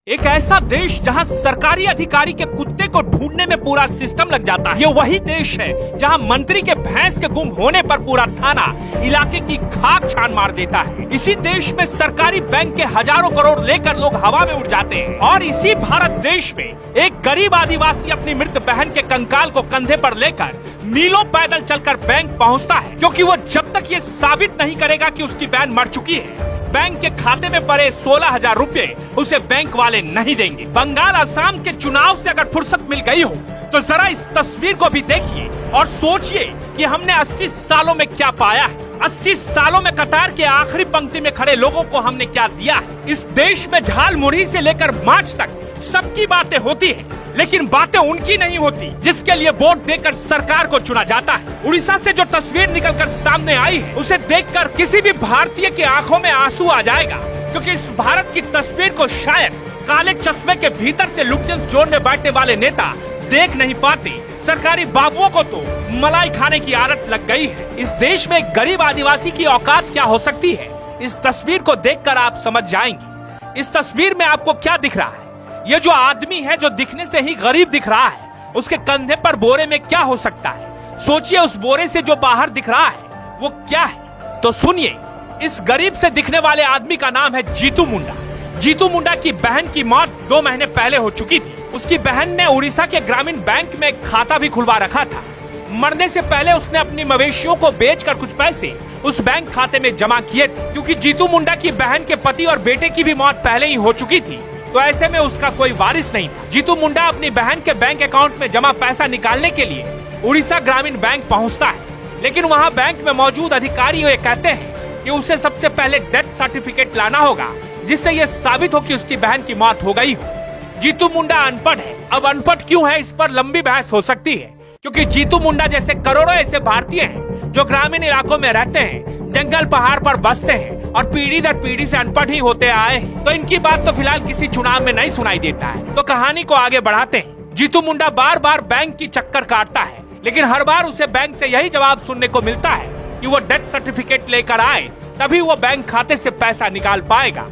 एक ऐसा देश जहां सरकारी अधिकारी के कुत्ते को ढूंढने में पूरा सिस्टम लग जाता है। ये वही देश है जहां मंत्री के भैंस के गुम होने पर पूरा थाना इलाके की खाक छान मार देता है। इसी देश में सरकारी बैंक के हजारों करोड़ लेकर लोग हवा में उड़ जाते हैं। और इसी भारत देश में एक गरीब आदिवासी अपनी मृत बहन के कंकाल को कंधे पर लेकर मीलों पैदल चलकर बैंक पहुंचता है, क्योंकि वो जब तक ये साबित नहीं करेगा कि उसकी बहन मर चुकी है, बैंक के खाते में पड़े 16,000 रुपए उसे बैंक वाले नहीं देंगे। बंगाल असम के चुनाव से अगर फुर्सत मिल गई हो तो जरा इस तस्वीर को भी देखिए और सोचिए कि हमने 80 सालों में क्या पाया है। 80 सालों में कतार के आखिरी पंक्ति में खड़े लोगों को हमने क्या दिया है। इस देश में झालमुड़ी से लेकर मार्च तक सबकी बातें होती है, लेकिन बातें उनकी नहीं होती जिसके लिए वोट देकर सरकार को चुना जाता है। उड़ीसा से जो तस्वीर निकलकर सामने आई है, उसे देखकर किसी भी भारतीय की आंखों में आंसू आ जाएगा, क्योंकि इस भारत की तस्वीर को शायद काले चश्मे के भीतर से लुटेंस जोन में बैठने वाले नेता देख नहीं पाते। सरकारी बाबुओं को तो मलाई खाने की आदत लग गई है। इस देश में एक गरीब आदिवासी की औकात क्या हो सकती है, इस तस्वीर को देखकर आप समझ जाएंगे। इस तस्वीर में आपको क्या दिख रहा है? ये जो आदमी है, जो दिखने से ही गरीब दिख रहा है, उसके कंधे पर बोरे में क्या हो सकता है? सोचिए, उस बोरे से जो बाहर दिख रहा है वो क्या है? तो सुनिए, इस गरीब से दिखने वाले आदमी का नाम है जीतू मुंडा। जीतू मुंडा की बहन की मौत 2 महीने पहले हो चुकी थी। उसकी बहन ने उड़ीसा के ग्रामीण बैंक में एक खाता भी खुलवा रखा था। मरने से पहले उसने अपनी मवेशियों को बेचकर कुछ पैसे उस बैंक खाते में जमा किए थे। क्योंकि जीतू मुंडा की बहन के पति और बेटे की भी मौत पहले ही हो चुकी थी, तो ऐसे में उसका कोई वारिस नहीं था। जीतू मुंडा अपनी बहन के बैंक अकाउंट में जमा पैसा निकालने के लिए उड़ीसा ग्रामीण बैंक पहुंचता है, लेकिन वहां बैंक में मौजूद अधिकारी ये कहते हैं कि उसे सबसे पहले डेथ सर्टिफिकेट लाना होगा, जिससे ये साबित हो कि उसकी बहन की मौत हो गई हो। जीतू मुंडा अनपढ़ है। अब अनपढ़ क्यों है, इस पर लंबी बहस हो सकती है, क्योंकि जीतू मुंडा जैसे करोड़ों ऐसे भारतीय हैं जो ग्रामीण इलाकों में रहते हैं, जंगल पहाड़ पर बसते हैं और पीढ़ी दर पीढ़ी से अनपढ़ ही होते आए हैं, तो इनकी बात तो फिलहाल किसी चुनाव में नहीं सुनाई देता है। तो कहानी को आगे बढ़ाते हैं। जीतू मुंडा बार बार बैंक की चक्कर काटता है, लेकिन हर बार उसे बैंक से यही जवाब सुनने को मिलता है कि वो डेथ सर्टिफिकेट लेकर आए, तभी वो बैंक खाते से पैसा निकाल पाएगा।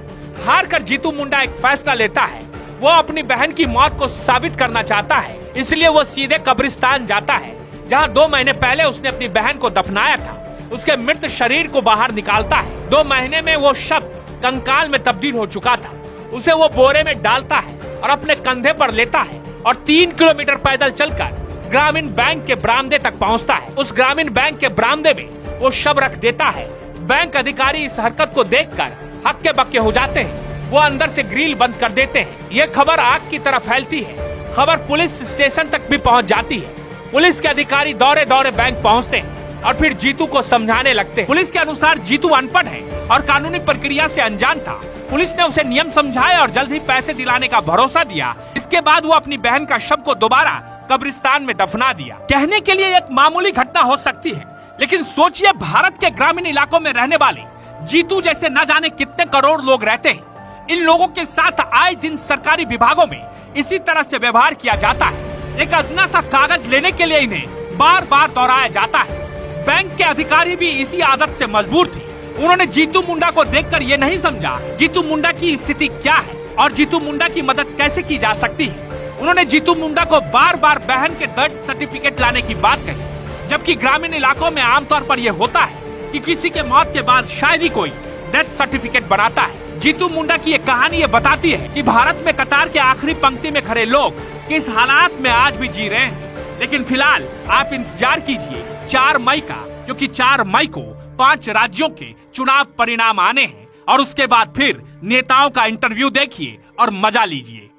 हार कर जीतू मुंडा एक फैसला लेता है। वो अपनी बहन की मौत को साबित करना चाहता है, इसलिए वो सीधे कब्रिस्तान जाता है, जहाँ 2 महीने पहले उसने अपनी बहन को दफनाया था। उसके मृत शरीर को बाहर निकालता है। 2 महीने में वो शव कंकाल में तब्दील हो चुका था। उसे वो बोरे में डालता है और अपने कंधे पर लेता है और 3 किलोमीटर पैदल चलकर ग्रामीण बैंक के बरामदे तक पहुंचता है। उस ग्रामीण बैंक के बरामदे में वो शव रख देता है। बैंक अधिकारी इस हरकत को देखकर हक्के बक्के हो जाते हैं। वो अंदर से ग्रिल बंद कर देते हैं। ये खबर आग की तरह फैलती है। खबर पुलिस स्टेशन तक भी पहुंच जाती है। पुलिस के अधिकारी दौरे दौरे बैंक पहुंचते हैं और फिर जीतू को समझाने लगते हैं। पुलिस के अनुसार जीतू अनपढ़ है और कानूनी प्रक्रिया से अनजान था। पुलिस ने उसे नियम समझाया और जल्द ही पैसे दिलाने का भरोसा दिया। इसके बाद वो अपनी बहन का शव को दोबारा कब्रिस्तान में दफना दिया। कहने के लिए एक मामूली घटना हो सकती है, लेकिन सोचिए, भारत के ग्रामीण इलाकों में रहने वाले जीतू जैसे न जाने कितने करोड़ लोग रहते हैं। इन लोगों के साथ आए दिन सरकारी विभागों में इसी तरह से व्यवहार किया जाता है। एक अदना सा कागज लेने के लिए इन्हें बार बार दोहराया जाता है। बैंक के अधिकारी भी इसी आदत से मजबूर थे। उन्होंने जीतू मुंडा को देखकर ये नहीं समझा जीतू मुंडा की स्थिति क्या है और जीतू मुंडा की मदद कैसे की जा सकती है। उन्होंने जीतू मुंडा को बार बार बहन के डेथ सर्टिफिकेट लाने की बात कही, जबकि ग्रामीण इलाकों में आमतौर पर यह होता है कि किसी के मौत के बाद शायद ही कोई डेथ सर्टिफिकेट बनाता है। जीतू मुंडा की ये कहानी ये बताती है कि भारत में कतार के आखिरी पंक्ति में खड़े लोग किस हालात में आज भी जी रहे हैं। लेकिन फिलहाल आप इंतजार कीजिए 4 मई का, क्योंकि 4 मई को 5 राज्यों के चुनाव परिणाम आने हैं और उसके बाद फिर नेताओं का इंटरव्यू देखिए और मजा लीजिए।